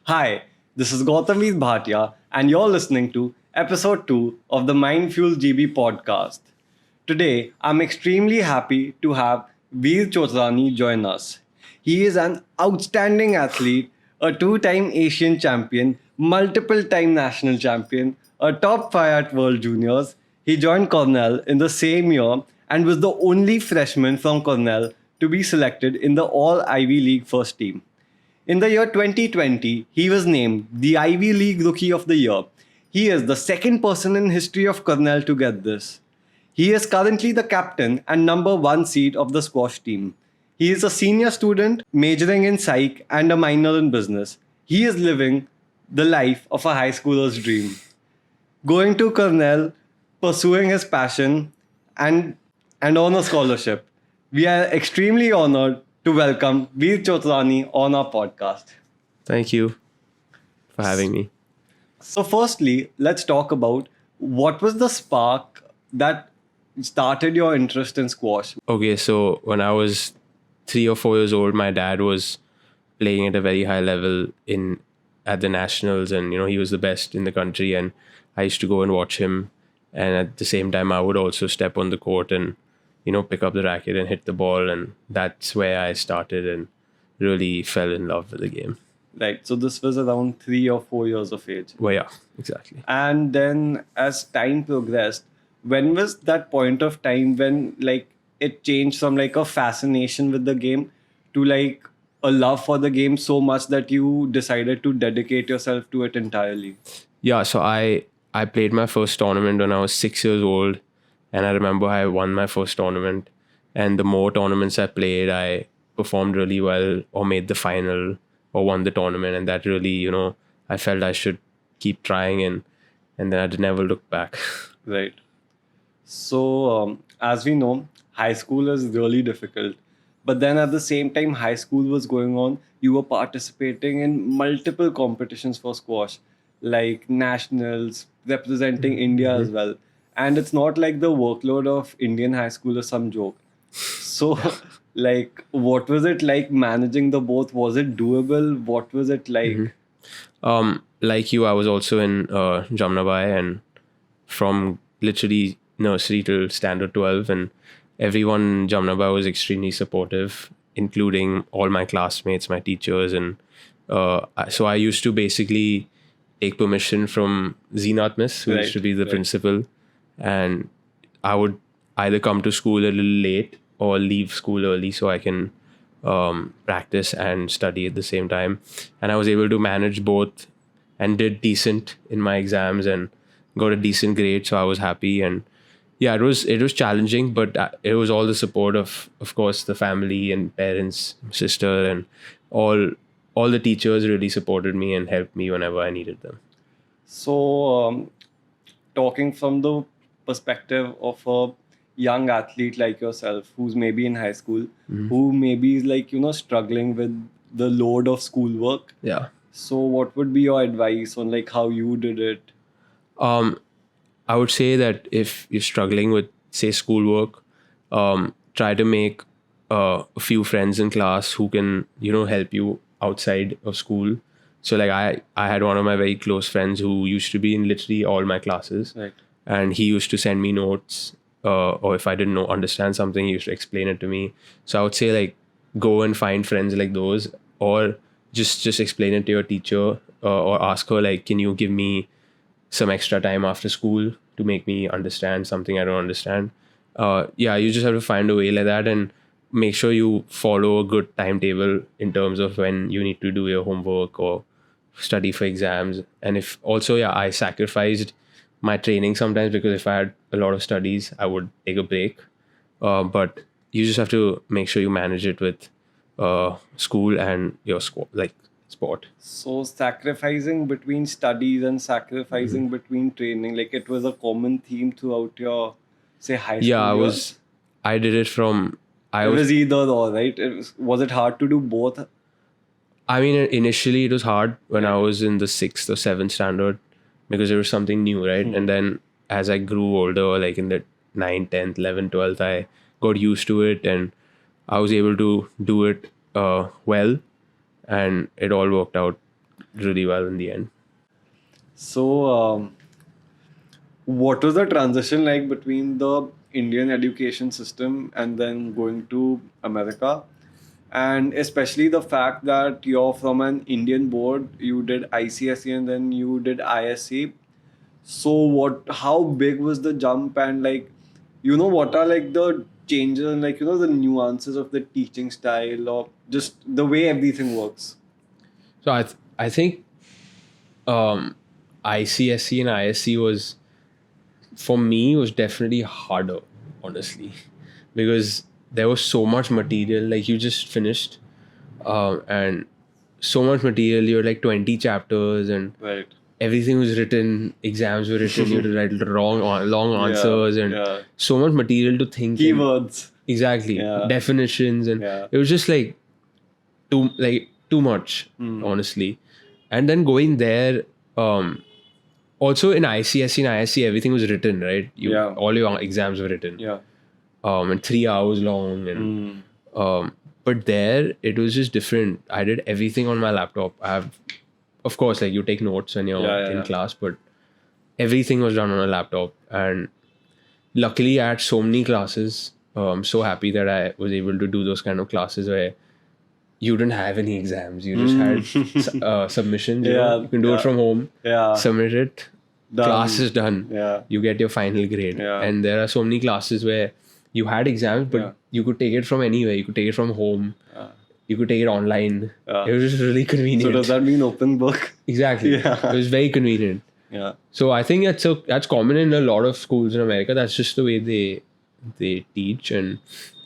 Hi, this is Gautami Bhatia, and you're listening to episode 2 of the Mindful GB podcast. Today, I'm extremely happy to have Veer Chotrani join us. He is an outstanding athlete, a two-time Asian champion, multiple-time national champion, a top 5 at World Juniors. He joined Cornell in the same year and was the only freshman from Cornell to be selected in the All Ivy League first team. In the year 2020, he was named the Ivy League Rookie of the Year. He is the second person in history of Cornell to get this. He is currently the captain and number 1 seed of the squash team. He is a senior student majoring in psych and a minor in business. He is living the life of a high schooler's dream. Going to Cornell, pursuing his passion and on a scholarship. We are extremely honored to welcome Veer Chotrani on our podcast. Thank you for having me. So, firstly, let's talk about what was the spark that started your interest in squash? Okay, so when I was 3 or 4 years old, my dad was playing at a very high level at the nationals, and he was the best in the country, and I used to go and watch him. And at the same time, I would also step on the court and pick up the racket and hit the ball, and that's where I started and really fell in love with the game. Right. So this was around 3 or 4 years of age. Well, yeah, exactly. And then as time progressed, when was that point of time when it changed from a fascination with the game to a love for the game so much that you decided to dedicate yourself to it entirely? Yeah, so I played my first tournament when I was 6 years old, and I remember I won my first tournament. And the more tournaments I played, I performed really well or made the final or won the tournament. And that really, I felt I should keep trying, and then I never looked back. Right. So, as we know, high school is really difficult. But then at the same time, high school was going on, you were participating in multiple competitions for squash, like nationals, representing India as well. And it's not like the workload of Indian high school is some joke. So, what was it like managing the both? Was it doable? What was it like? Like you, I was also in Jamnabai, and from literally nursery till standard 12, and everyone in Jamnabai was extremely supportive, including all my classmates, my teachers, and so I used to basically take permission from Zeenat Miss, who used to be the principal, and I would either come to school a little late or leave school early so I can practice and study at the same time. And I was able to manage both and did decent in my exams and got a decent grade, so I was happy. And yeah, it was challenging, but it was all the support of course, the family and parents, sister, and all the teachers really supported me and helped me whenever I needed them. So, talking from the perspective of a young athlete like yourself, who's maybe in high school, who maybe is struggling with the load of schoolwork. Yeah. So, what would be your advice on how you did it? I would say that if you're struggling with, say, schoolwork, try to make a few friends in class who can, help you outside of school. So I had one of my very close friends who used to be in literally all my classes. Right. And he used to send me notes, or if I didn't understand something, he used to explain it to me. So I would say go and find friends like those, or just explain it to your teacher, or ask her can you give me some extra time after school to make me understand something I don't understand. You just have to find a way like that, and make sure you follow a good timetable in terms of when you need to do your homework or study for exams. And if also, I sacrificed my training sometimes, because if I had a lot of studies, I would take a break. But you just have to make sure you manage it with school and your sport. So, sacrificing between studies and sacrificing between training, it was a common theme throughout your, say, high school years? I did it from... It was either or, right? Was it hard to do both? I mean, initially it was hard when I was in the 6th or 7th standard, because it was something new, right? And then as I grew older, in the 9th, 10th, 11th, 12th, I got used to it, and I was able to do it well, and it all worked out really well in the end. So, what was the transition like between the Indian education system and then going to America? And especially the fact that you're from an Indian board, you did ICSE and then you did ISC. So how big was the jump, and like, what are like the changes and like, the nuances of the teaching style or just the way everything works? So I think ICSE and ISC was, for me, was definitely harder, honestly, because there was so much material. Like, you just finished, and so much material. You had like 20 chapters, and Right. everything was written. Exams were written. You had to write long answers, and yeah. so much material to think. Keywords. Exactly. Yeah. Definitions, and Yeah. it was just like too much, honestly. And then going there, also in ICSE and ISC, everything was written, right? Yeah. All your exams were written. Yeah. And 3 hours long, and but there it was just different. I did everything on my laptop. I have, of course, like, you take notes when you're in class, but everything was done on a laptop. And luckily, I had so many classes. I'm so happy that I was able to do those kind of classes where you didn't have any exams. You just had submissions. You can do it from home. Yeah. Submit it. Done. Class is done. Yeah. You get your final grade. Yeah. And there are so many classes where you had exams, but you could take it from anywhere. You could take it from home. You could take it online. It was just really convenient. So does that mean open book? Exactly. Yeah. It was very convenient. Yeah. So I think that's common in a lot of schools in America. That's just the way they teach. And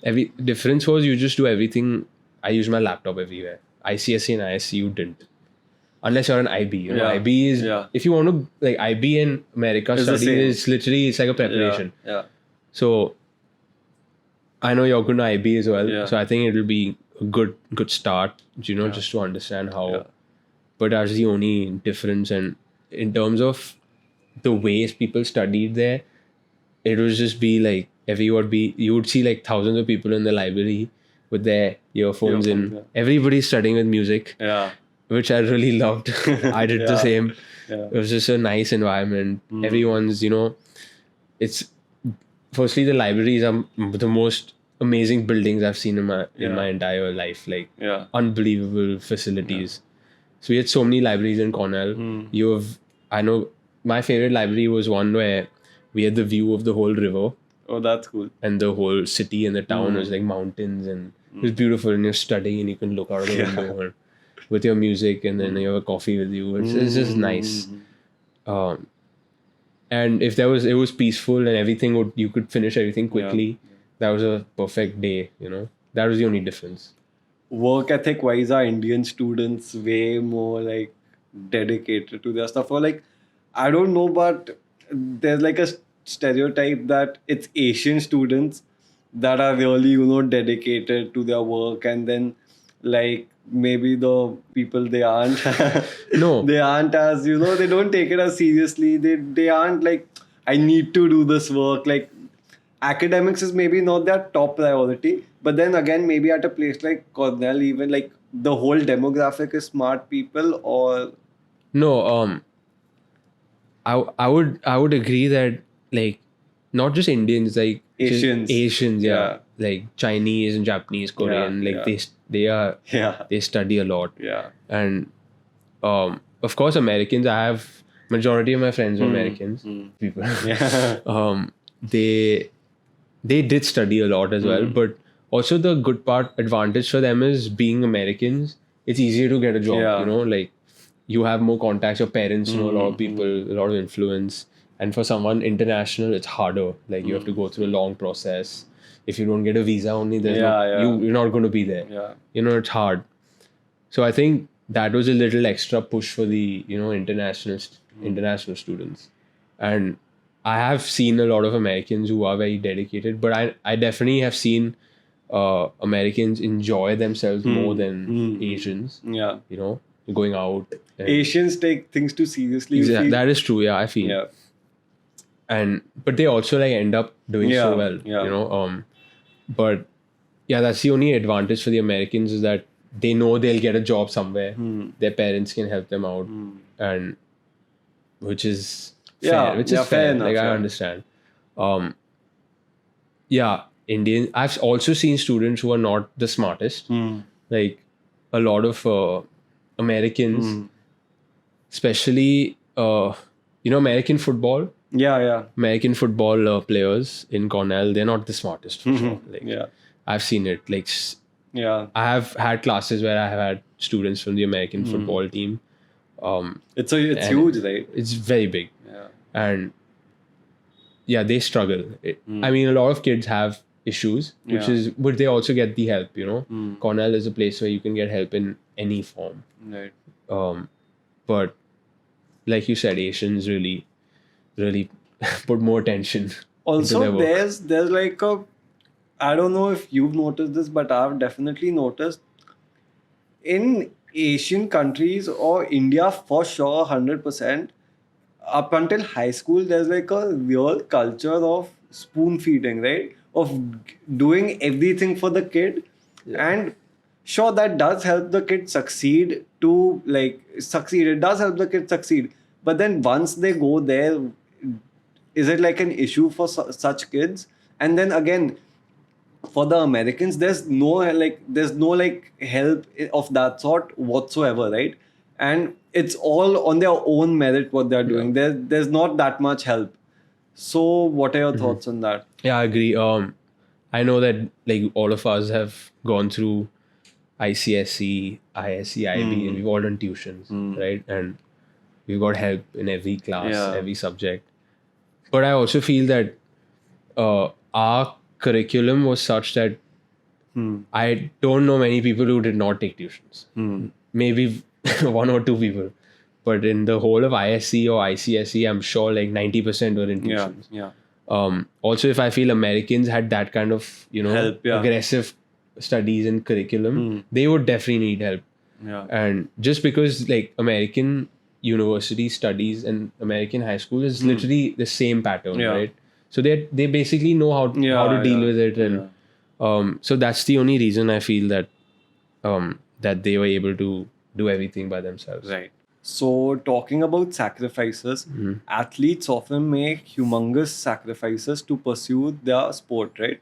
every difference was, you just do everything. I use my laptop everywhere. ICSE and ISC, you didn't. Unless you're an IB. IB is, if you want to, like, IB in America, studying is literally, it's like a preparation. Yeah. So I know you're going to IB as well. Yeah. So I think it'll be a good start, just to understand how. Yeah. But that's the only difference. And in terms of the ways people studied there, it would just be like, you would see like thousands of people in the library with their earphones in. Everybody's studying with music, which I really loved. I did the same. Yeah. It was just a nice environment. Everyone's, it's, firstly, the libraries are the most amazing buildings I've seen in my entire life. Like, unbelievable facilities. So we had so many libraries in Cornell. I know my favorite library was one where we had the view of the whole river. Oh, that's cool. And the whole city and the town was like mountains, and it was beautiful. And you're studying and you can look out of the window and with your music, and then you have a coffee with you. It's just nice. And if it was peaceful and everything you could finish everything quickly. That was a perfect day, That was the only difference. Work ethic wise, are Indian students way more like dedicated to their stuff? Or like, I don't know, but there's like a stereotype that it's Asian students that are really, dedicated to their work, and then like maybe the people they aren't No. they aren't as, they don't take it as seriously. They aren't like, I need to do this work. Like, academics is maybe not their top priority, but then again, maybe at a place like Cornell, even like the whole demographic is smart people. Or no, I would agree that, like, not just Indians, like Asians, like Chinese and Japanese, Korean, they study a lot. And of course, Americans, I have majority of my friends are Americans people. They did study a lot as well, but also the good advantage for them is, being Americans, it's easier to get a job. Like, you have more contacts. Your parents know a lot of people, a lot of influence. And for someone international, it's harder. Like, you have to go through a long process. If you don't get a visa only, you're not going to be there. It's hard. So I think that was a little extra push for the international students. And I have seen a lot of Americans who are very dedicated, but I definitely have seen Americans enjoy themselves more than Asians. Going out. Asians take things too seriously. Exactly. That is true. Yeah, I feel. But they also like end up doing so well. But yeah, that's the only advantage for the Americans is that they know they'll get a job somewhere. Their parents can help them out, and which is fair. Which is fair fair. enough. Like I Yeah. understand. Yeah, Indian. I've also seen students who are not the smartest. Like a lot of Americans, especially American football. Yeah. American football players in Cornell, they're not the smartest for sure. Like Yeah. I've seen it. Like Yeah. I have had classes where I have had students from the American football team. It's and huge, right? It's very big, Yeah. and yeah, they struggle. I mean, a lot of kids have issues, but they also get the help. Cornell is a place where you can get help in any form. Right. But like you said, Asians really put more attention. Also, into their work. there's like I don't know if you've noticed this, but I've definitely noticed in Asian countries or India for sure, 100%. Up until high school, there's like a real culture of spoon feeding, right? Of doing everything for the kid, and sure that does help the kid succeed to succeed. It does help the kid succeed, but then once they go there, is it like an issue for such kids? And then again, for the Americans, there's no help of that sort whatsoever, right? And it's all on their own merit what they're doing. There's not that much help. So what are your thoughts on that? Yeah, I agree. I know that like all of us have gone through ICSE, ISE, IB, and we've all done tuitions, right? And we've got help in every class, every subject. But I also feel that our curriculum was such that I don't know many people who did not take tuitions. Maybe one or two people. But in the whole of ISC or ICSE, I'm sure like 90% were in tuitions. Yeah. Also, if I feel Americans had that kind of, Help, aggressive studies and curriculum, they would definitely need help. Yeah. And just because like American university studies and American high school is literally the same pattern, right? So they basically know how to deal with it, and so that's the only reason I feel that that they were able to do everything by themselves. Right. So talking about sacrifices, athletes often make humongous sacrifices to pursue their sport, right?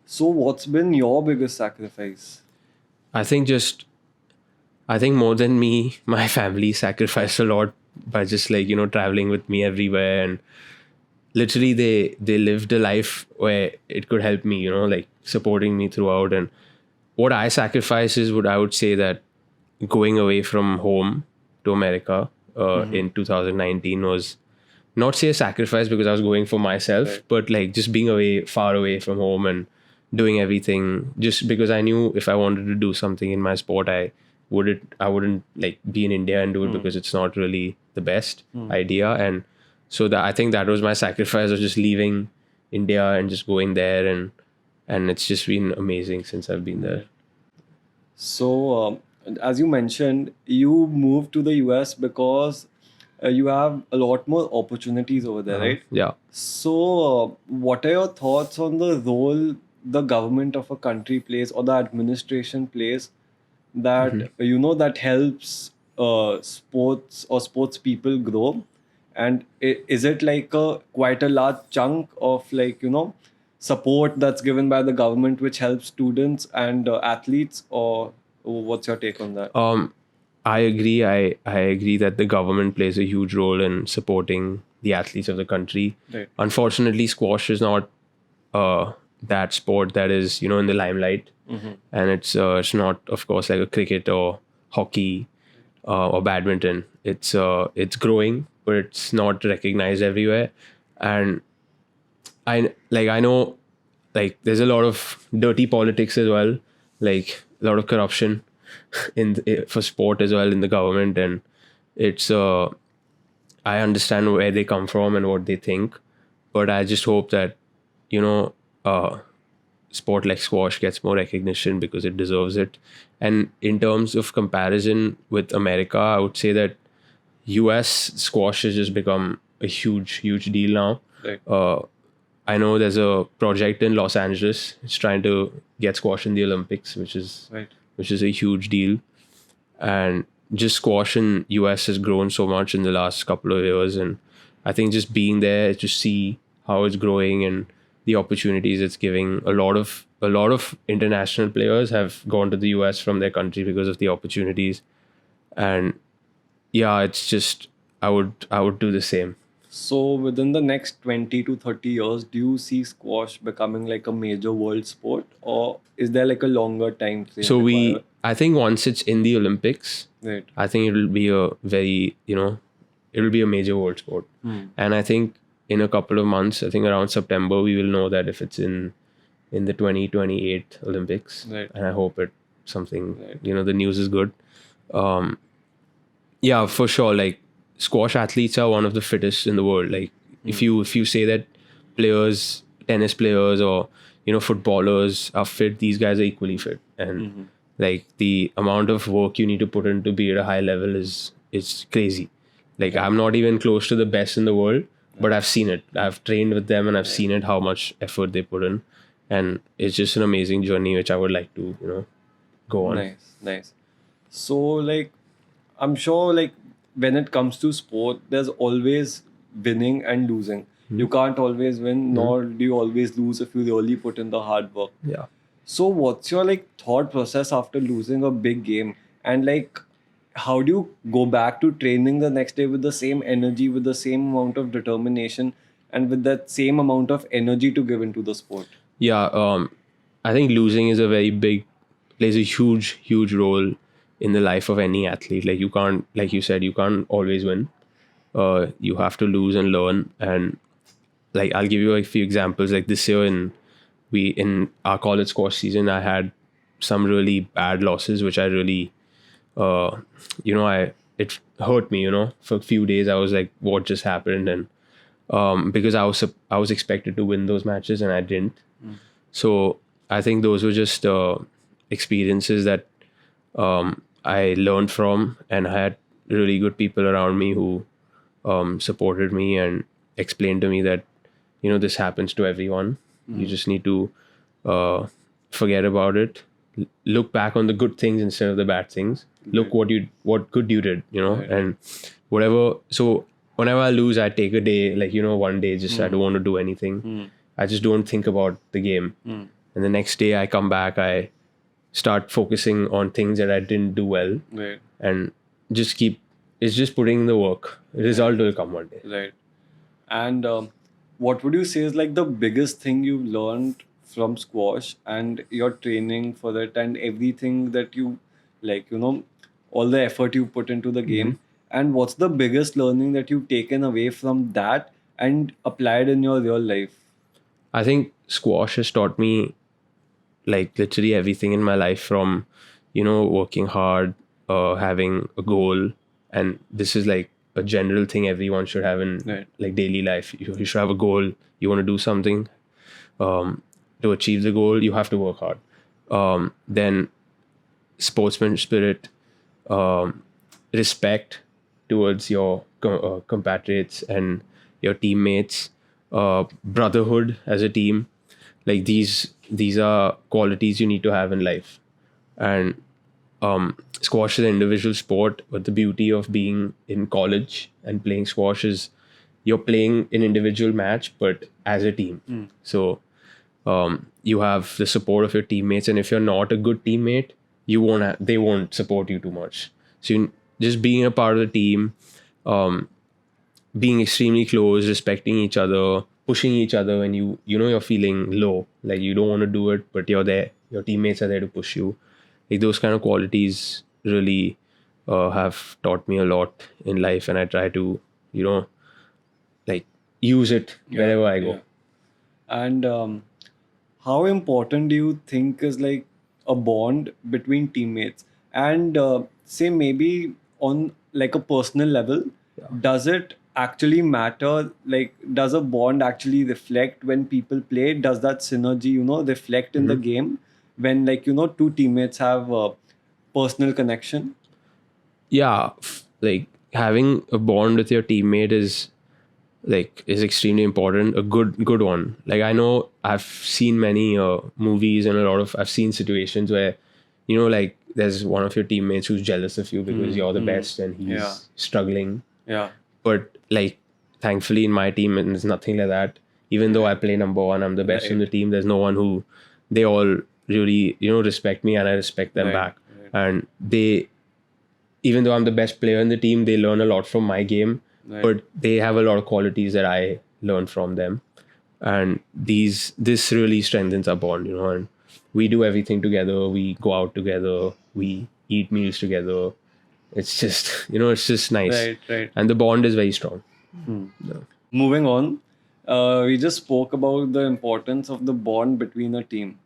So what's been your biggest sacrifice? I think more than me, my family sacrificed a lot by just like, traveling with me everywhere, and literally they lived a life where it could help me, like supporting me throughout. And what I sacrifice is what I would say that going away from home to America in 2019 was not say a sacrifice because I was going for myself, but like just being far away from home and doing everything just because I knew if I wanted to do something in my sport, I wouldn't like be in India and do it because it's not really the best idea. And so that I think that was my sacrifice of just leaving India and just going there, and it's just been amazing since I've been there. So as you mentioned, you moved to the US because you have a lot more opportunities over there, right? Yeah. So what are your thoughts on the role the government of a country plays or the administration plays that that helps sports or sports people grow? And is it like quite a large chunk of support that's given by the government which helps students and athletes, or what's your take on that? I agree. I agree that the government plays a huge role in supporting the athletes of the country. Right. Unfortunately, squash is not that sport that is in the limelight, and it's not, of course, like a cricket or hockey or badminton. It's growing, but it's not recognized everywhere. And I know like there's a lot of dirty politics as well, like a lot of corruption for sport as well in the government, and it's I understand where they come from and what they think, but I just hope that sport like squash gets more recognition because it deserves it. And in terms of comparison with America, I would say that US squash has just become a huge deal now. Right. I know there's a project in Los Angeles. It's trying to get squash in the Olympics, which is Right. a huge deal. And just squash in US has grown so much in the last couple of years, and I think just being there to see how it's growing and the opportunities it's giving, a lot of international players have gone to the US from their country because of the opportunities. And yeah, it's just I would do the same. So within the next 20 to 30 years, do you see squash becoming like a major world sport, or is there like a longer time frame So required? I think once it's in the Olympics, Right. I think it'll be a very, it'll be a major world sport. And I think in a couple of months, I think around September, we will know that if it's in the 2028 Olympics. Right. And I hope it something, Right. the news is good. Yeah, for sure. Like squash athletes are one of the fittest in the world. Like if you say that players, tennis players or footballers are fit, these guys are equally fit. And like the amount of work you need to put in to be at a high level is crazy. Like I'm not even close to the best in the world, but I've seen it. I've trained with them and I've seen it how much effort they put in. And it's just an amazing journey which I would like to, go on. Nice, nice. So, like, I'm sure, like, when it comes to sport, there's always winning and losing. You can't always win, nor do you always lose if you really put in the hard work. Yeah. So, what's your like thought process after losing a big game, and like, how do you go back to training the next day with the same energy, with the same amount of determination, and with that same amount of energy to give into the sport? Yeah, I think losing is a very big, plays a huge role in the life of any athlete. Like you can't, like you said, you can't always win. You have to lose and learn. And like I'll give you a few examples. Like this year in our college squash season, I had some really bad losses, which I really, it hurt me. For a few days, I was like, what just happened? And because I was expected to win those matches and I didn't. So I think those were just experiences that I learned from, and I had really good people around me who supported me and explained to me that this happens to everyone. You just need to forget about it. Look back on the good things instead of the bad things. Look what good you did, Right. and whatever. So whenever I lose, I take a day, like one day, just I don't want to do anything. I just don't think about the game. And the next day I come back, I start focusing on things that I didn't do well, Right. and it's just putting in the work. Result will come one day. Right. And what would you say is like the biggest thing you've learned from squash and your training for it and everything that you like, all the effort you put into the game? And what's the biggest learning that you've taken away from that and applied in your real life? I think squash has taught me like literally everything in my life, from working hard, having a goal. And this is like a general thing everyone should have in Right. like daily life. You should have a goal. You want to do something. To achieve the goal, you have to work hard. Then sportsman spirit, respect towards your compatriots and your teammates, brotherhood as a team. Like these are qualities you need to have in life. And squash is an individual sport, but the beauty of being in college and playing squash is you're playing an individual match, but as a team. So you have the support of your teammates, and if you're not a good teammate, they won't support you too much. So just being a part of the team, being extremely close, respecting each other, pushing each other when you're feeling low, like you don't want to do it, but you're there. Your teammates are there to push you. Like those kind of qualities really have taught me a lot in life, and I try to like use it wherever I go. Yeah. And how important do you think is like a bond between teammates? And say maybe on like a personal level, does it actually matter? Like, does a bond actually reflect when people play? Does that synergy, reflect in the game when like, two teammates have a personal connection? Yeah, like having a bond with your teammate is like is extremely important. A good one. Like I know I've seen many movies and I've seen situations where, like there's one of your teammates who's jealous of you because you're the best and he's Yeah. struggling. Yeah. But like thankfully in my team there's nothing like that. Even though I play number one, I'm the best in the team. There's no one who they all really respect me and I respect them back. And they, even though I'm the best player in the team, they learn a lot from my game. But they have a lot of qualities that I learn from them, and this really strengthens our bond. And we do everything together. We go out together. We eat meals together. It's just it's just nice. Right. And the bond is very strong. Moving on, we just spoke about the importance of the bond between a team.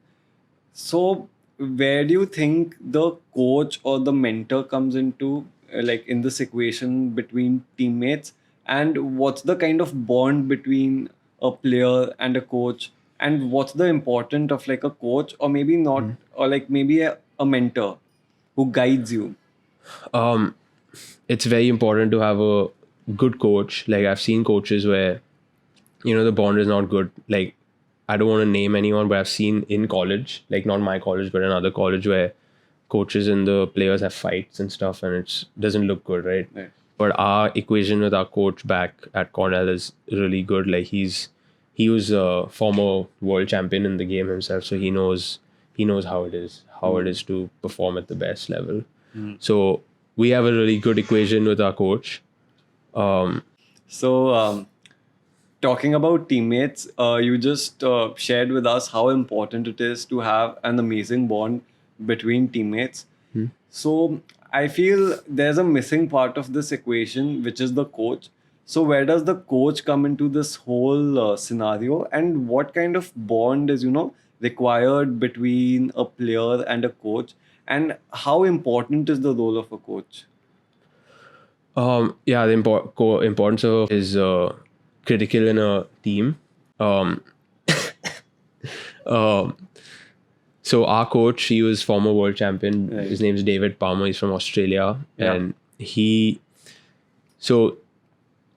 So, where do you think the coach or the mentor comes into, like in this equation between teammates? And what's the kind of bond between a player and a coach? And what's the importance of like a coach, or maybe not, or like maybe a mentor who guides you? It's very important to have a good coach. Like I've seen coaches where the bond is not good. Like I don't want to name anyone, but I've seen in college, like not my college, but another college where coaches and the players have fights and stuff, and it doesn't look good, right? But our equation with our coach back at Cornell is really good. Like he was a former world champion in the game himself, so he knows how it is to perform at the best level. So we have a really good equation with our coach. So, talking about teammates, you just shared with us how important it is to have an amazing bond between teammates. So, I feel there's a missing part of this equation, which is the coach. So, where does the coach come into this whole scenario, and what kind of bond is, required between a player and a coach, and how important is the role of a coach? Yeah, the importance of is critical in a team. So our coach, he was former world champion. Right. His name is David Palmer. He's from Australia, Yeah. and so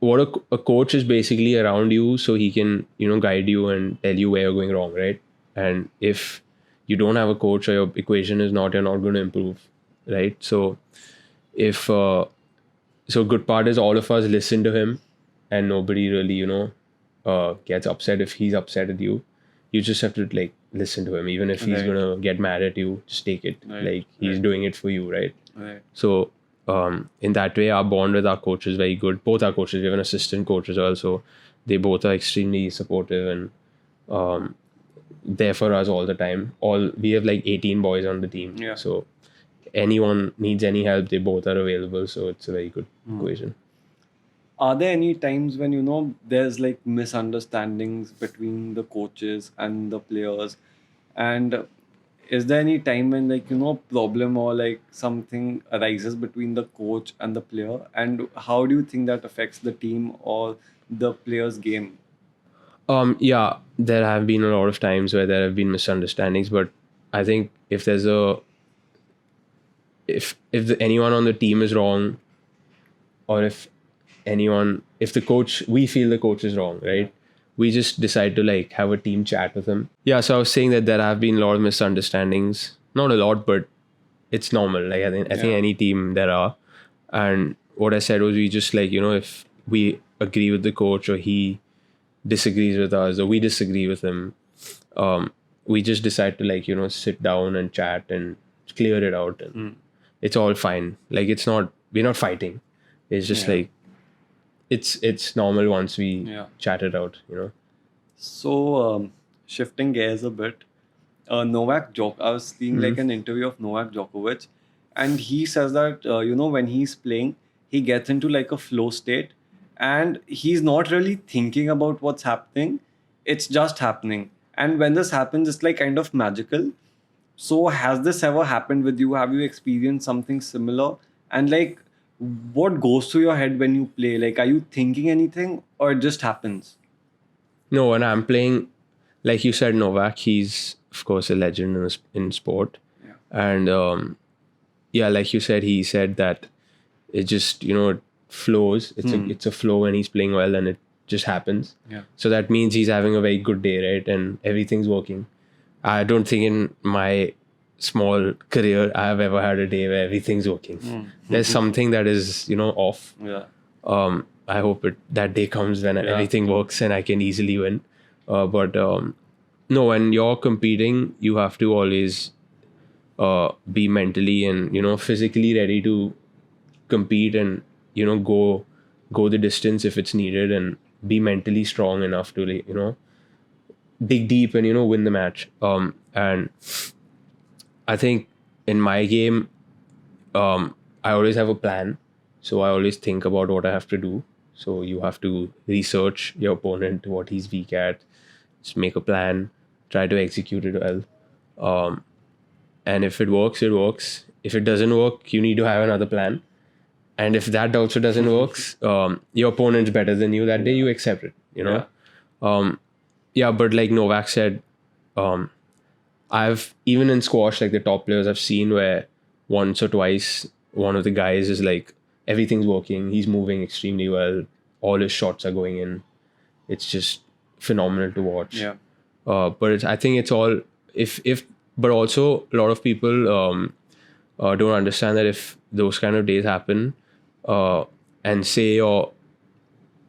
what a coach is basically around you, so he can guide you and tell you where you're going wrong, right? And if you don't have a coach or your equation is not, you're not going to improve, right? So if so good part is all of us listen to him, and nobody really gets upset if he's upset at you. You just have to like listen to him, even if he's Right. gonna get mad at you. Just take it, Right. like he's doing it for you, right? Right. So in that way, our bond with our coach is very good. Both our coaches, we have an assistant coach as well, so they both are extremely supportive and there for us all the time. We have like 18 boys on the team, Yeah. so anyone needs any help, they both are available. So it's a very good equation. Are there any times when there's like misunderstandings between the coaches and the players, and is there any time when like problem or like something arises between the coach and the player, and how do you think that affects the team or the player's game? Yeah, there have been a lot of times where there have been misunderstandings, but I think if there's anyone on the team is wrong, or if the coach, we feel the coach is wrong, right? We just decide to like have a team chat with him. Yeah, so I was saying that there have been a lot of misunderstandings. Not a lot, but it's normal. Like I think any team there are. And what I said was, we just like, if we agree with the coach or he disagrees with us or we disagree with him, we just decide to like, sit down and chat and clear it out. And it's all fine. Like we're not fighting. It's just like, it's normal once we chat it out, So, shifting gears a bit, I was seeing like an interview of Novak Djokovic, and he says that when he's playing, he gets into like a flow state, and he's not really thinking about what's happening; it's just happening. And when this happens, it's like kind of magical. So, has this ever happened with you? Have you experienced something similar? And like, what goes through your head when you play? Like, are you thinking anything, or it just happens? No, when I'm playing, like you said, Novak, he's of course a legend in sport. Yeah. And yeah, like you said, he said that it just it flows. It's a flow when he's playing well, and it just happens. Yeah. So that means he's having a very good day, right? And everything's working. I don't think in my small career I have ever had a day where everything's working. There's something that is, off. Yeah. I hope that day comes when everything works and I can easily win. But no, when you're competing, you have to always be mentally and physically ready to compete and go the distance if it's needed, and be mentally strong enough to dig deep and win the match. And I think in my game, I always have a plan, so I always think about what I have to do. So you have to research your opponent, what he's weak at, just make a plan, try to execute it well. And if it works, it works. If it doesn't work, you need to have another plan. And if that also doesn't work, your opponent's better than you that day, you accept it, But like Novak said, I've, even in squash, like the top players I've seen where once or twice, one of the guys is like, everything's working, he's moving extremely well, all his shots are going in. It's just phenomenal to watch. Yeah. But I think it's all, but also a lot of people don't understand that if those kind of days happen, and say you're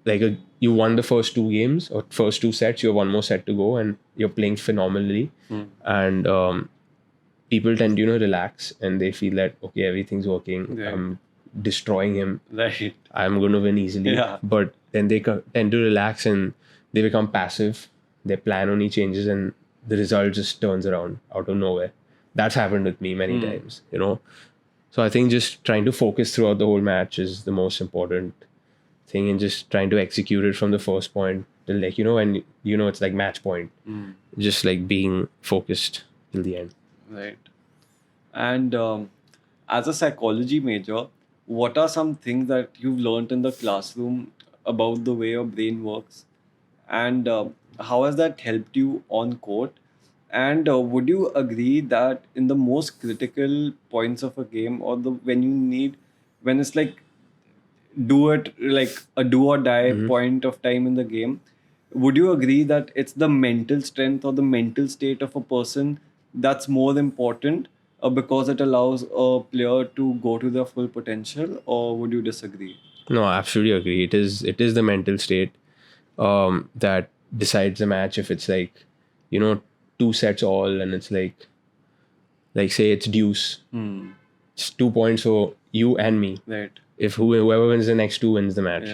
like you won the first 2 games or first 2 sets, you have one more set to go and you're playing phenomenally, and people tend to relax and they feel that okay, everything's working, I'm destroying him, Right. I'm going to win easily. But then they tend to relax and they become passive, their plan only changes and the result just turns around out of nowhere. That's happened with me many times, So I think just trying to focus throughout the whole match is the most important thing, and just trying to execute it from the first point till and it's like match point. Just like being focused till the end. Right. And as a psychology major, what are some things that you've learned in the classroom about the way your brain works? And how has that helped you on court? And would you agree that in the most critical points of a game, or when it's like do it like a do or die point of time in the game, would you agree that it's the mental strength or the mental state of a person that's more important, because it allows a player to go to their full potential, or would you disagree? No, I absolutely agree. It is the mental state that decides the match. If it's like 2 sets all and it's like say it's deuce, it's 2 points for you and me. Right. If whoever wins the next 2 wins the match.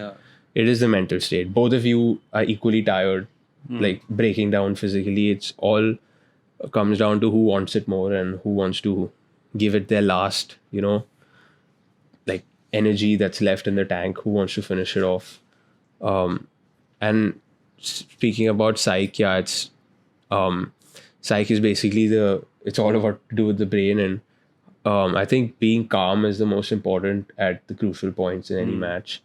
It is the mental state. Both of you are equally tired, like breaking down physically. It's all comes down to who wants it more and who wants to give it their last, like energy that's left in the tank, who wants to finish it off. And speaking about psych, it's psych is basically it's all about to do with the brain, and I think being calm is the most important at the crucial points in any match.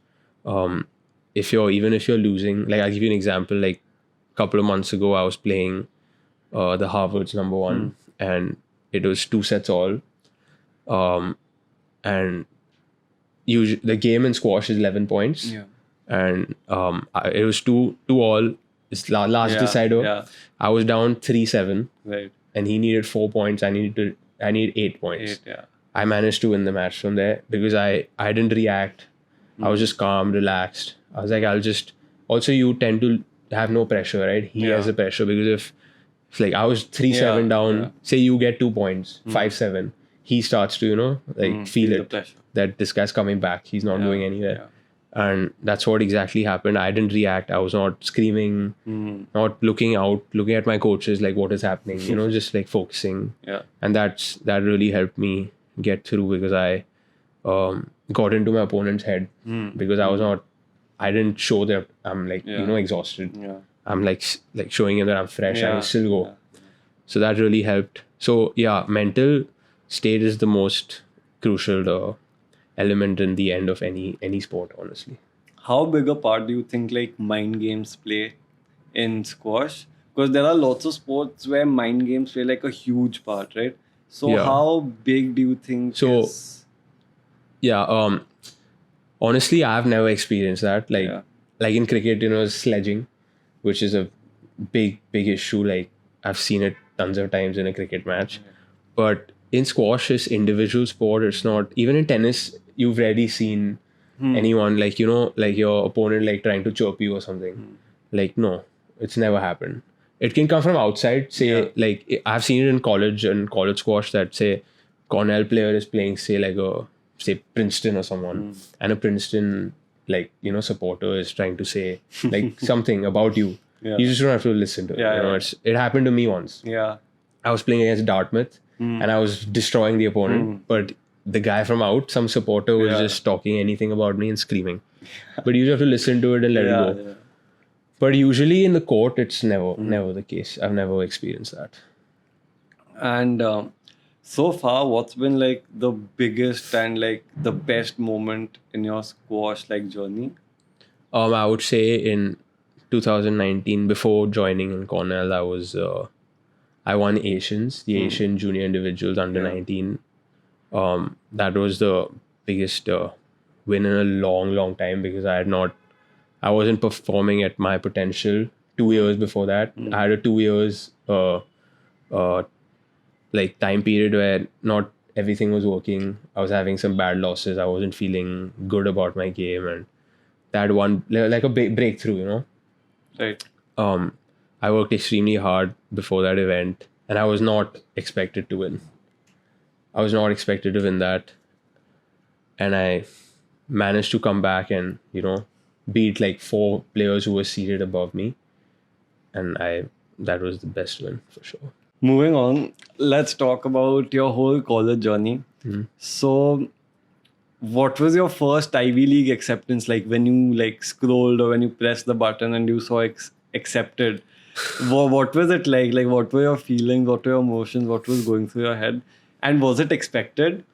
If you're losing, like I'll give you an example, like a couple of months ago I was playing the Harvard's number 1 and it was 2 sets all, and usually the game in squash is 11 points, and it was 2 all. It's last decider. I was down 3-7, Right. and he needed 4 points. I need 8 points. I managed to win the match from there because I didn't react. I was just calm, relaxed. I was like, also you tend to have no pressure, right? He has the pressure because if like I was 3-7 down, say you get 2 points, 5-7, he starts to, feel it, that this guy's coming back. He's not going anywhere. And that's what exactly happened. I didn't react. I was not screaming, not looking at my coaches, like what is happening, just like focusing. And that really helped me get through, because I got into my opponent's head, because I didn't show that I'm like, exhausted. I'm like showing him that I'm fresh. I will still go. So that really helped. So mental state is the most crucial element in the end of any sport, honestly. How big a part do you think like mind games play in squash? Because there are lots of sports where mind games play like a huge part, right? So how big do you think? Honestly, I've never experienced that. like in cricket, sledging, which is a big issue. Like I've seen it tons of times in a cricket match. But in squash, it's individual sport. It's not, even in tennis, you've rarely seen anyone like, like your opponent like trying to chirp you or something. Like, no, it's never happened. It can come from outside. Say, like I've seen it in college and college squash that say Cornell player is playing, say, like say Princeton or someone, and a Princeton like supporter is trying to say like something about you. Yeah. You just don't have to listen to it. It happened to me once. Yeah. I was playing against Dartmouth and I was destroying the opponent, but the guy from out, some supporter, was just talking anything about me and screaming. But you just have to listen to it and let it go. Yeah. But usually in the court, it's never the case. I've never experienced that. And so far, what's been like the biggest and like the best moment in your squash like journey? I would say in 2019, before joining in Cornell, I won Asians, the Asian Junior Individuals under 19. That was the biggest win in a long time because I wasn't performing at my potential 2 years before that. I had a 2 years like time period where not everything was working. I was having some bad losses. I wasn't feeling good about my game, and that one like a big breakthrough, Right. I worked extremely hard before that event, and I was not expected to win. I was not expected to win that, and I managed to come back and beat like 4 players who were seated above me, and that was the best win for sure. Moving on, let's talk about your whole college journey. So, what was your first Ivy League acceptance like when you like scrolled or when you pressed the button and you saw accepted? What was it like? Like, what were your feelings? What were your emotions? What was going through your head? And was it expected?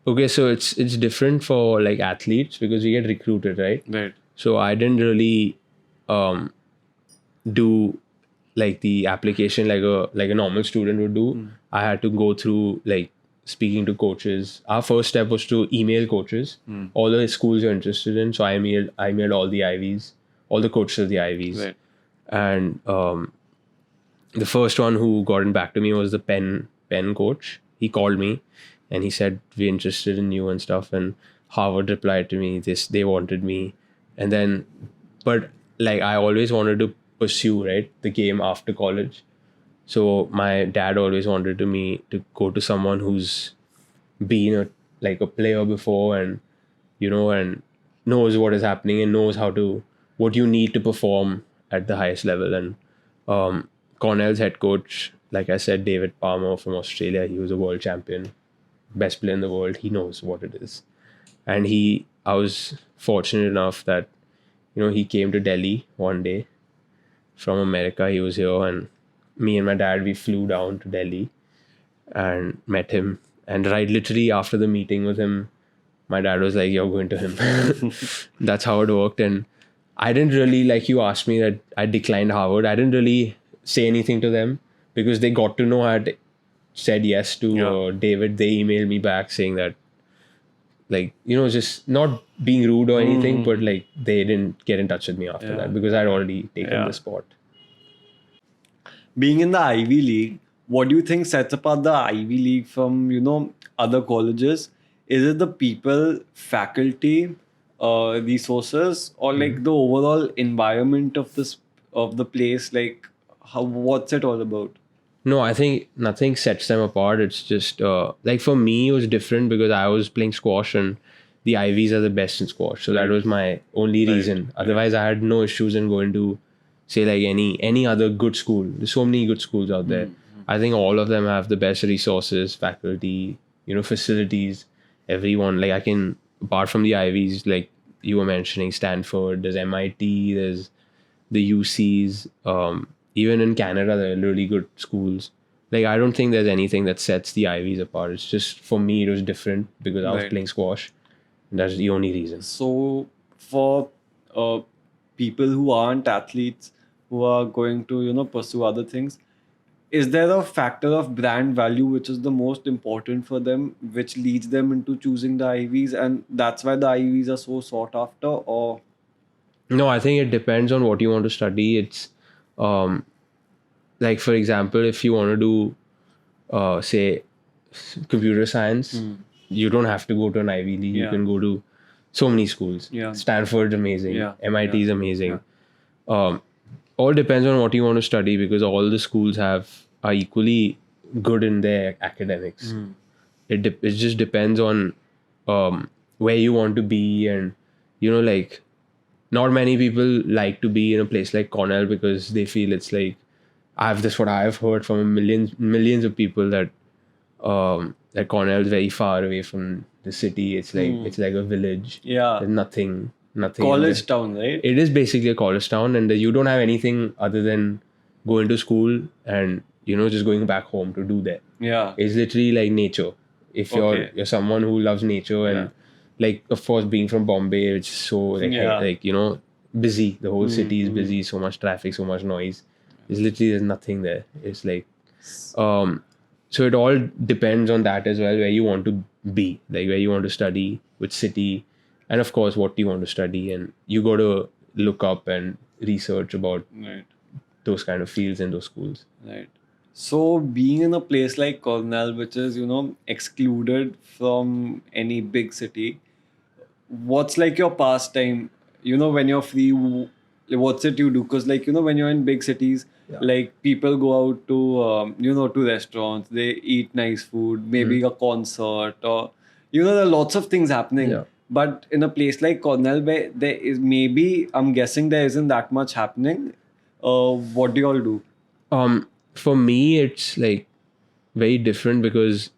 Okay, so it's different for like athletes because we get recruited, right? Right. So I didn't really do like the application like a normal student would do. I had to go through like speaking to coaches. Our first step was to email coaches, all the schools you're interested in. So I emailed all the Ivies, all the coaches of the Ivies. Right. And the first one who gotten back to me was the Penn coach. He called me and he said, we're interested in you and stuff. And Harvard replied to me, they wanted me. And then, but like I always wanted to pursue, right, the game after college. So my dad always wanted me to go to someone who's been a player before and, and knows what is happening and knows what you need to perform at the highest level. And Cornell's head coach, like I said, David Palmer from Australia, he was a world champion, best player in the world. He knows what it is. And I was fortunate enough that, he came to Delhi one day from America. He was here and me and my dad, we flew down to Delhi and met him. And right literally after the meeting with him, my dad was like, you're going to him. That's how it worked. And I didn't really, like you asked me that I declined Harvard. I didn't really say anything to them because they got to know I had said yes to David. They emailed me back saying that, like, just not being rude or anything, but like they didn't get in touch with me after that because I'd already taken the spot. Being in the Ivy League, what do you think sets apart the Ivy League from, other colleges? Is it the people, faculty, resources, or like the overall environment of the place? Like, what's it all about? No, I think nothing sets them apart. It's just like for me, it was different because I was playing squash and the Ivies are the best in squash. So that was my only reason. Otherwise, I had no issues in going to, say, like any other good school. There's so many good schools out there. I think all of them have the best resources, faculty, facilities, everyone. Like apart from the Ivies, like you were mentioning, Stanford, there's MIT, there's the UCs. Even in Canada, there are really good schools. Like, I don't think there's anything that sets the Ivies apart. It's just, for me, it was different because I was playing squash. And that's the only reason. So, for people who aren't athletes, who are going to, pursue other things, is there a factor of brand value which is the most important for them, which leads them into choosing the Ivies, and that's why the Ivies are so sought after? Or No, I think it depends on what you want to study. It's um, like, for example, if you want to do, say, computer science, you don't have to go to an Ivy League. You Yeah. can go to so many schools. Yeah. Stanford's amazing. Yeah. MIT is amazing. Yeah. All depends on what you want to study because all the schools are equally good in their academics. It just depends on where you want to be, and like, not many people like to be in a place like Cornell because they feel it's like, what I've heard from millions of people, that Cornell is very far away from the city. It's like a village. Yeah. There's nothing in College there. town, right? It is basically a college town, and you don't have anything other than going to school and just going back home to do that. Yeah. It's literally like nature. If Okay. you're someone who loves nature, and like, of course, being from Bombay, it's so like busy. The whole city is busy. So much traffic, so much noise. There's nothing there. It's like so it all depends on that as well, where you want to be, like where you want to study, which city, and of course what you want to study, and you got to look up and research about Right. those kind of fields in those schools. Right. So being in a place like Cornell, which is, excluded from any big city, what's like your pastime? When you're free, what's it you do? Because when you're in big cities, like people go out to, to restaurants, they eat nice food, maybe a concert, or, there are lots of things happening. Yeah. But in a place like Cornell, where there is maybe, I'm guessing there isn't that much happening. What do you all do? For me, it's like very different because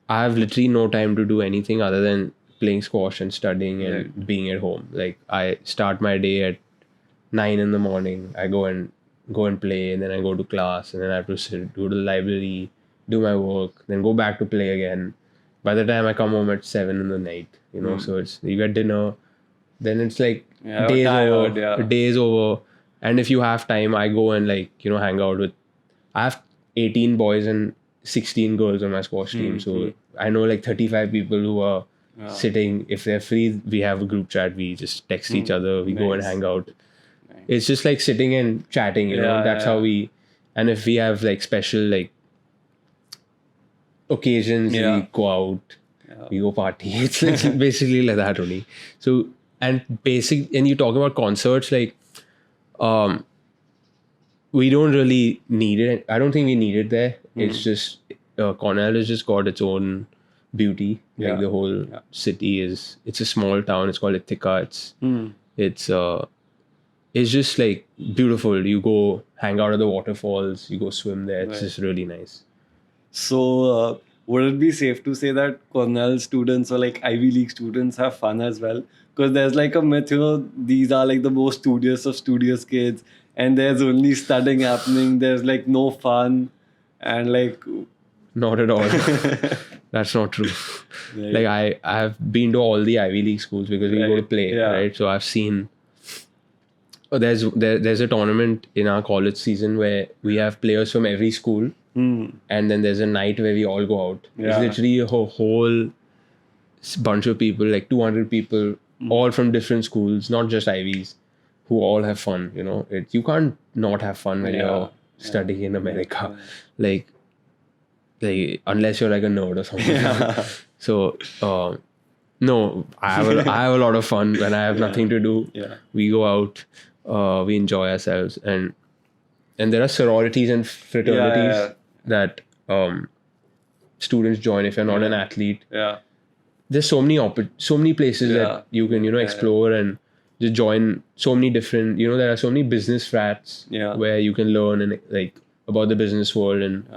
I have literally no time to do anything other than playing squash and studying and being at home. Like, I start my day at 9 in the morning. I go and play, and then I go to class, and then I have to go to the library, do my work, then go back to play again. By the time I come home at 7 in the night, so it's, you get dinner, then it's like days tired, over, days over. And if you have time, I go and hang out with. I have 18 boys and 16 girls on my squash team, so I know like 35 people who are sitting. If they're free, we have a group chat. We just text each other. We go and hang out. It's just like sitting and chatting. That's how we. And if we have like special like occasions, we go out. We go party. It's basically like that only. So, and you talk about concerts, like we don't really need it. I don't think we need it there. It's just Cornell has just got its own beauty. Like the whole city it's a small town. It's called Ithaca. It's just like beautiful. You go hang out at the waterfalls. You go swim there. It's just really nice. So would it be safe to say that Cornell students or like Ivy League students have fun as well? Because there's like a myth, these are like the most studious of studious kids, and there's only studying happening. There's like no fun, and like not at all. That's not true. Right. Like, I have been to all the Ivy League schools because we go to play, right? So I've seen. There's a tournament in our college season where we have players from every school, and then there's a night where we all go out. It's literally a whole bunch of people, like 200 people, all from different schools, not just Ivies, who all have fun. You can't not have fun when you're studying in America, like unless you're like a nerd or something. So no, I have a lot of fun when I have nothing to do. We go out. We enjoy ourselves, and there are sororities and fraternities that students join if you're not an athlete. There's so many places that you can explore and just join. So many different there are so many business frats where you can learn and like about the business world, and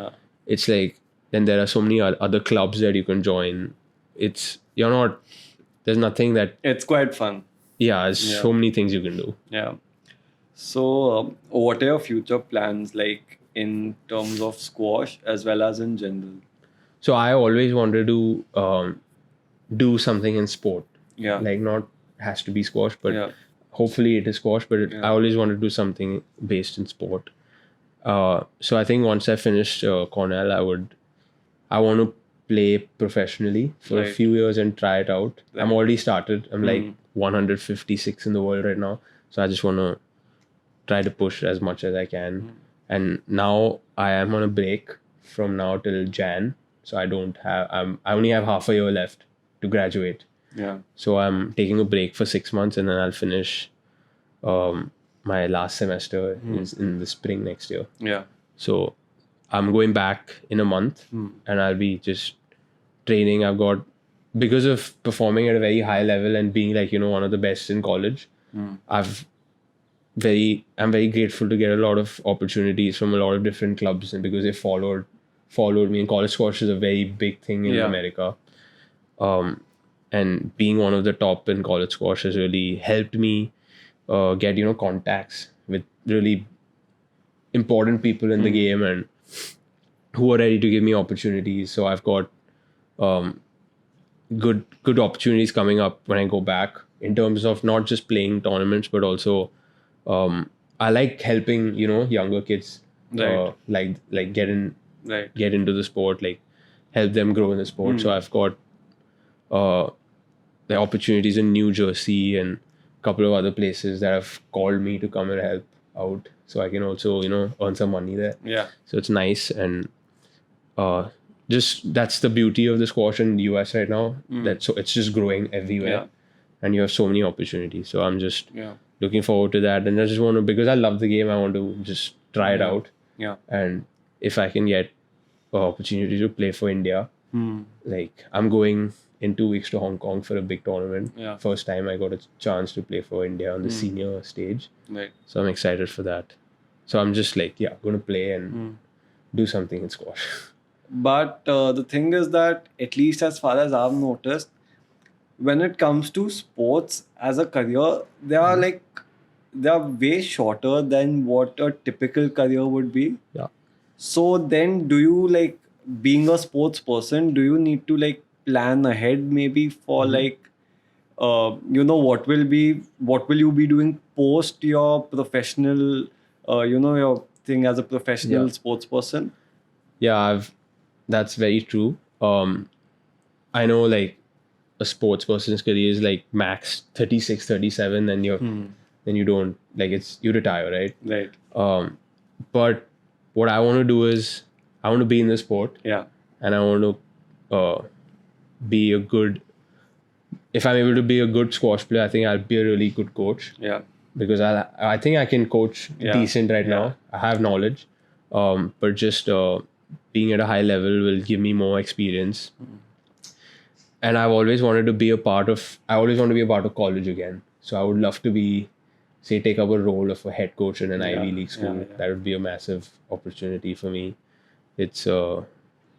it's like, then there are so many other clubs that you can join. There's nothing that it's quite fun. There's so many things you can do. So what are your future plans like in terms of squash as well as in general? So I always wanted to do something in sport. Like, not has to be squash, but hopefully it is squash, but I always wanted to do something based in sport. So I think once I finished Cornell, I want to play professionally for a few years and try it out. I'm already started. I'm like 156 in the world right now. So I just want to try to push as much as I can. And now I am on a break from now till Jan. So I only have half a year left to graduate. Yeah. So I'm taking a break for 6 months and then I'll finish my last semester in the spring next year. Yeah. So I'm going back in a month and I'll be just training. Because of performing at a very high level and being like, one of the best in college, I'm very grateful to get a lot of opportunities from a lot of different clubs, and because they followed me. And college squash is a very big thing in America. And being one of the top in college squash has really helped me get contacts with really important people in the game and who are ready to give me opportunities. So I've got good opportunities coming up when I go back, in terms of not just playing tournaments but also I like helping younger kids like get into the sport, like help them grow in the sport. So I've got the opportunities in New Jersey and a couple of other places that have called me to come and help out, so I can also earn some money there. Yeah. So it's nice. And just that's the beauty of the squash in the US right now, that so it's just growing everywhere, and you have so many opportunities. So I'm just looking forward to that, and I just want to, because I love the game, I want to just try it out. And if I can get an opportunity to play for India, like I'm going in 2 weeks to Hong Kong for a big tournament. First time I got a chance to play for India on the senior stage. So I'm excited for that. So I'm just like, going to play and do something in squash. But the thing is that, at least as far as I've noticed, when it comes to sports as a career, they are way shorter than what a typical career would be. Yeah. So then, do you, being a sports person, do you need to plan ahead maybe for what will you be doing post your professional, your thing as a professional sports person? Yeah, that's very true. I know a sports person's career is max 36, 37, and then you don't, you retire, right? Right. But what I want to do is I want to be in the sport. Yeah. And I want to be a good, if I'm able to be a good squash player, I think I'll be a really good coach. Yeah. Because I think I can coach decent right now. I have knowledge, but just being at a high level will give me more experience. And I've always wanted to be a part of college again. So I would love to take up a role of a head coach in an Ivy League school. That would be a massive opportunity for me. It's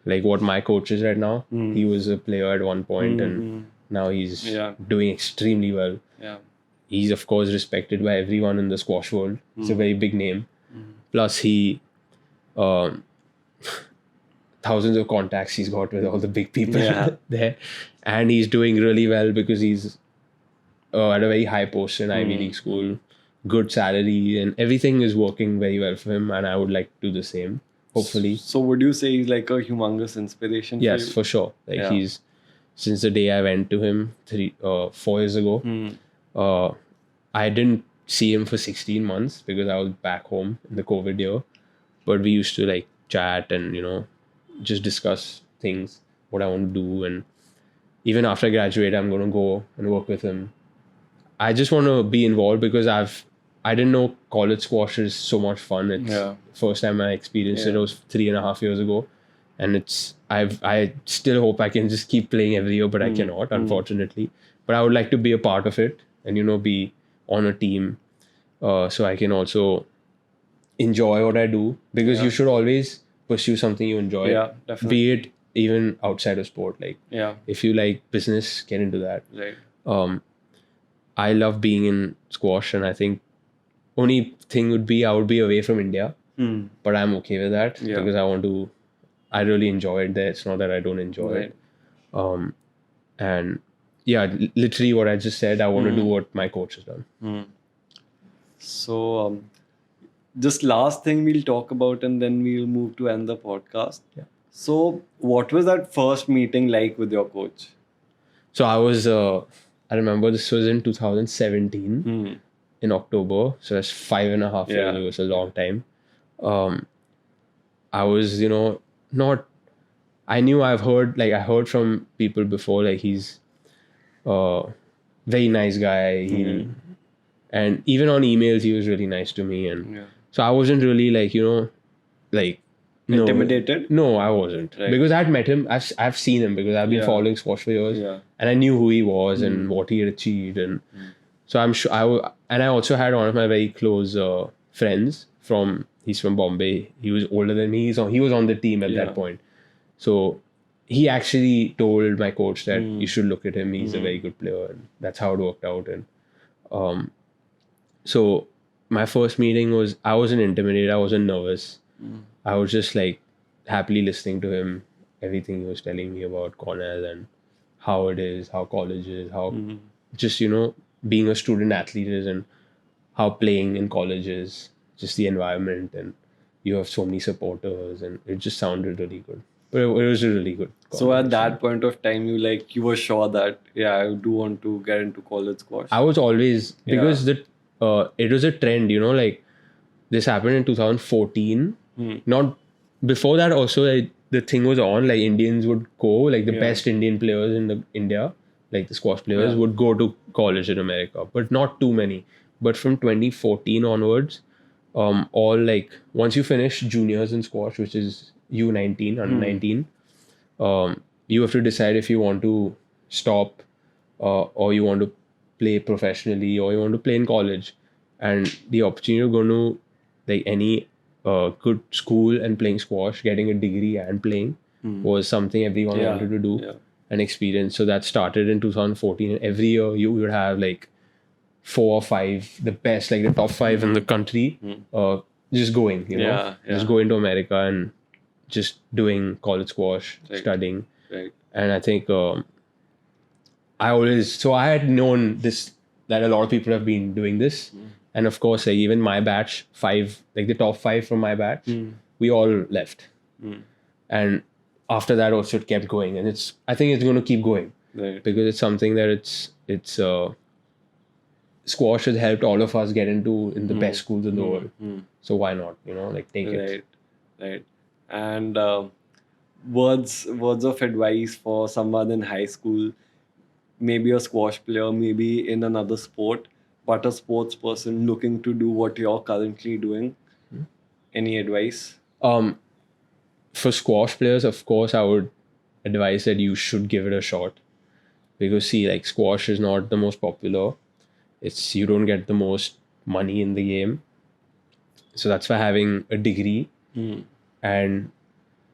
like what my coach is right now. He was a player at one point, and now he's doing extremely well. Yeah. He's of course respected by everyone in the squash world. It's a very big name. Plus he thousands of contacts he's got with all the big people there, and he's doing really well because he's at a very high post in Ivy League school, good salary, and everything is working very well for him, and I would like to do the same, hopefully. So would you say he's like a humongous inspiration? Yes, for you? for sure. He's, since the day I went to him 4 years ago, I didn't see him for 16 months because I was back home in the COVID year, but we used to chat and just discuss things, what I want to do. And even after I graduate, I'm going to go and work with him. I just want to be involved because I didn't know college squash is so much fun. It's first time I experienced it. It was 3.5 years ago, and I still hope I can just keep playing every year, but I cannot, unfortunately. But I would like to be a part of it and be on a team, so I can also enjoy what I do, because you should always pursue something you enjoy. Yeah, definitely. Be it even outside of sport. If you like business, get into that. Right. I love being in squash, and I think only thing would be I would be away from India, but I'm okay with that because I really enjoy it there. It's not that I don't enjoy it. And literally what I just said, I want to do what my coach has done. So just last thing we'll talk about, and then we'll move to end the podcast. Yeah. So what was that first meeting like with your coach? So I remember this was in 2017. in October, so that's 5.5 years ago. It's a long time. I was, not. I knew I heard from people before, like he's very nice guy. And even on emails, he was really nice to me, and so I wasn't really like no, intimidated. No, I wasn't because I'd met him. I've seen him because I've been following squash for years, and I knew who he was and what he had achieved, and so I'm sure and I also had one of my very close friends he's from Bombay. He was older than me. He was on the team at that point. So he actually told my coach that you should look at him. He's a very good player, and that's how it worked out. And so my first meeting I wasn't intimidated. I wasn't nervous. I was just like happily listening to him, everything he was telling me about Cornell and how it is, how college is, how just, being a student athlete is, and how playing in college is, just the environment, and you have so many supporters, and it just sounded really good. But it was a really good So at that point of time, you were sure that, I do want to get into college squash. I was always, because it was a trend, like this happened in 2014. Not before that also, like, the thing was on, like Indians would go, like the best Indian players in India, like the squash players would go to college in America, but not too many. But from 2014 onwards, all like once you finish juniors in squash, which is U19, under 19, you have to decide if you want to stop or you want to play professionally or you want to play in college. And the opportunity of going to like any good school and playing squash, getting a degree and playing was something everyone wanted to do and experience. So that started in 2014. And every year you would have like 4 or 5, the best, like the top 5 in the country, just going, just going to America and just doing college squash, studying. Right. And I think I had known this, that a lot of people have been doing this. And of course, like even my batch, 5, like the top 5 from my batch, we all left. And after that also it kept going. And I think it's going to keep going. Right. Because it's something that it's squash has helped all of us get into in the best schools in the world. So why not, like take it. Right. And words of advice for someone in high school, maybe a squash player, maybe in another sport, but a sports person looking to do what you're currently doing. Any advice? For squash players, of course, I would advise that you should give it a shot. Because see, like squash is not the most popular. You don't get the most money in the game. So that's why having a degree and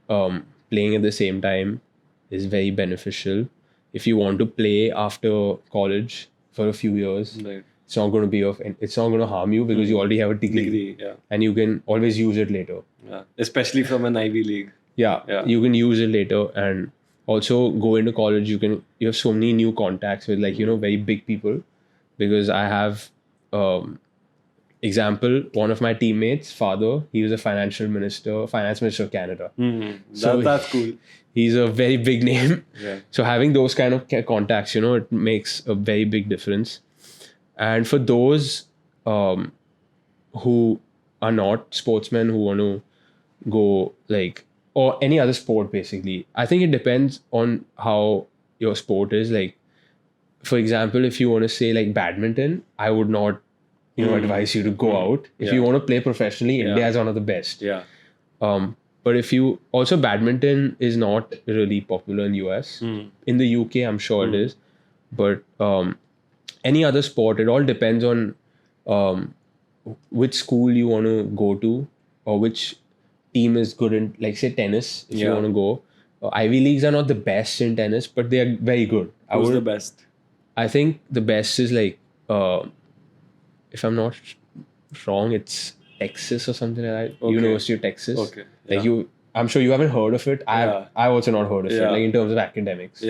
playing at the same time is very beneficial. If you want to play after college for a few years, it's not going to harm you because you already have a degree, and you can always use it later. Especially from an Ivy League. You can use it later, and also go into college. You have so many new contacts with very big people. Because I have example, one of my teammates' father, he was a finance minister of Canada. So that's cool. He's a very big name. So having those kind of contacts, it makes a very big difference. And for those who are not sportsmen, who want to go or any other sport, basically, I think it depends on how your sport is. Like, for example, if you want to say like badminton, I would not, advise you to go out. If you want to play professionally, India is one of the best. But if you also, badminton is not really popular in US. In the UK, I'm sure it is. But any other sport, it all depends on which school you want to go to or which team is good in, like say tennis, if you want to go. Ivy Leagues are not the best in tennis, but they are very good. Who's the best? I think the best is like, if I'm not wrong, it's Texas or something like that. University of Texas. Okay. Like I'm sure you haven't heard of it. I've also not heard of it, like in terms of academics.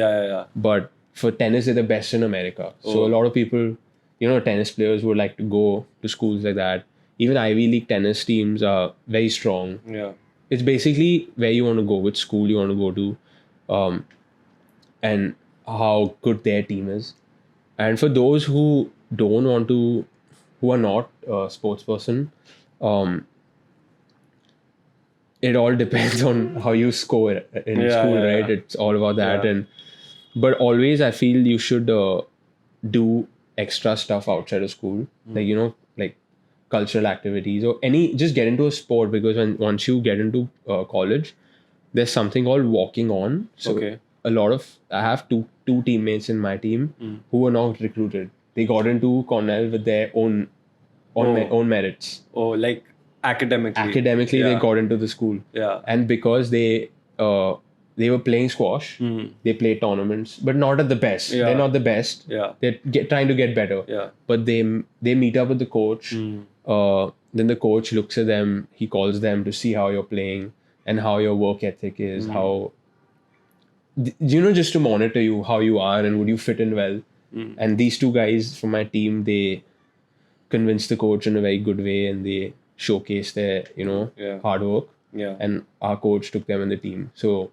But for tennis, they're the best in America. So a lot of people, tennis players would like to go to schools like that. Even Ivy League tennis teams are very strong. It's basically where you want to go, which school you want to go to, and how good their team is. And for those who don't want to who are not a sports person, um, it all depends on how you score in Yeah, school, yeah, right? yeah. It's all about that. Yeah. And but always I feel you should do extra stuff outside of school, like like cultural activities or any, just get into a sport, because once you get into college, there's something called walking on. So Okay. a lot of, I have two teammates in my team who were not recruited. They got into Cornell with their own own merits. Oh, like academically. Academically, they Yeah. got into the school. Yeah. And because they were playing squash, they played tournaments, but not at the best. Yeah. They're not the best. Yeah. They're trying to get better. Yeah. But they meet up with the coach. Then the coach looks at them. He calls them to see how you're playing and how your work ethic is. How just to monitor you, how you are, and would you fit in well. And these two guys from my team, they convinced the coach in a very good way, and they showcased their Yeah. hard work. Yeah. And our coach took them in the team. So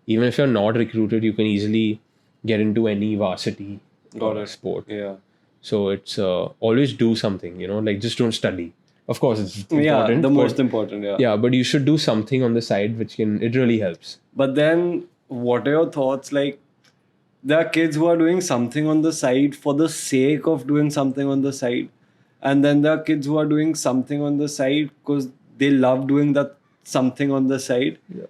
even if you're not recruited, you can easily get into any varsity Got it. sport. Yeah. So it's always do something, like just don't study. Of course, it's important. Yeah. The but- most important. Yeah. Yeah, but you should do something on the side it really helps. But then, what are your thoughts? Like, there are kids who are doing something on the side for the sake of doing something on the side. And then there are kids who are doing something on the side because they love doing that something on the side. Yeah.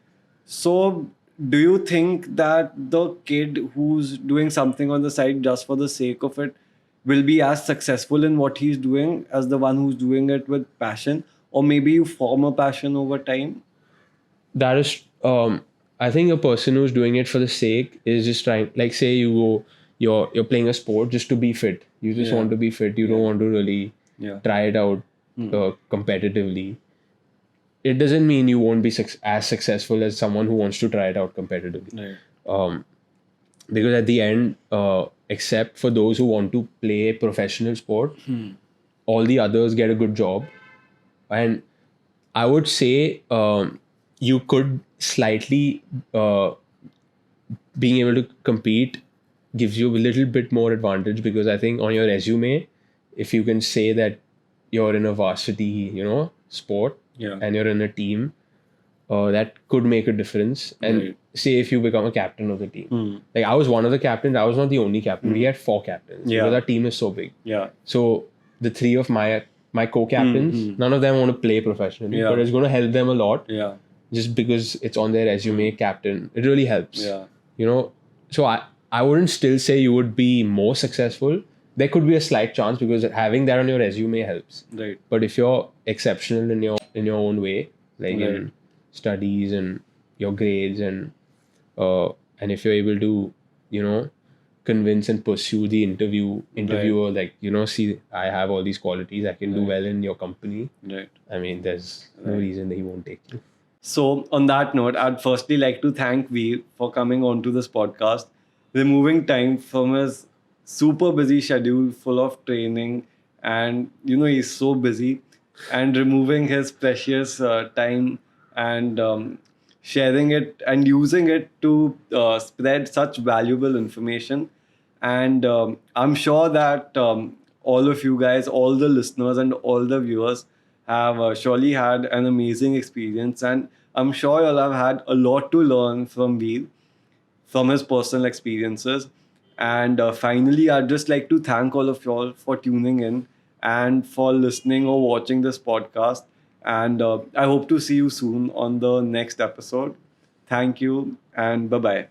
So, do you think that the kid who's doing something on the side just for the sake of it will be as successful in what he's doing as the one who's doing it with passion? Or maybe you form a passion over time? That is, I think a person who's doing it for the sake is just trying, like say you're playing a sport just to be fit. You just Yeah. want to be fit. You don't want to really Yeah. try it out competitively. It doesn't mean you won't be as successful as someone who wants to try it out competitively. Right. Because at the end, except for those who want to play professional sport, all the others get a good job. And I would say you could slightly being able to compete gives you a little bit more advantage, because I think on your resume, if you can say that you're in a varsity, sport, Yeah. and you're in a team, that could make a difference. And Right. say if you become a captain of the team, like I was one of the captains, I was not the only captain. We had 4 captains Yeah. because our team is so big. Yeah. So the 3 of my co-captains, none of them want to play professionally, Yeah. but it's going to help them a lot Yeah. just because it's on their resume, captain. It really helps. Yeah. So I wouldn't still say you would be more successful. There could be a slight chance because having that on your resume helps. Right. But if you're exceptional in your own way, like Right. in studies and your grades, and if you're able to, convince and pursue the interviewer, like, see, I have all these qualities, I can do well in your company. Right. I mean, there's no reason that he won't take you. So, on that note, I'd firstly like to thank Veer for coming onto this podcast, removing time from his super busy schedule full of training, and he's so busy, and removing his precious time and sharing it and using it to spread such valuable information. And I'm sure that all of you guys, all the listeners and all the viewers have surely had an amazing experience. And I'm sure you'll have had a lot to learn from Veer, from his personal experiences. And finally, I'd just like to thank all of y'all for tuning in and for listening or watching this podcast. And I hope to see you soon on the next episode. Thank you and bye-bye.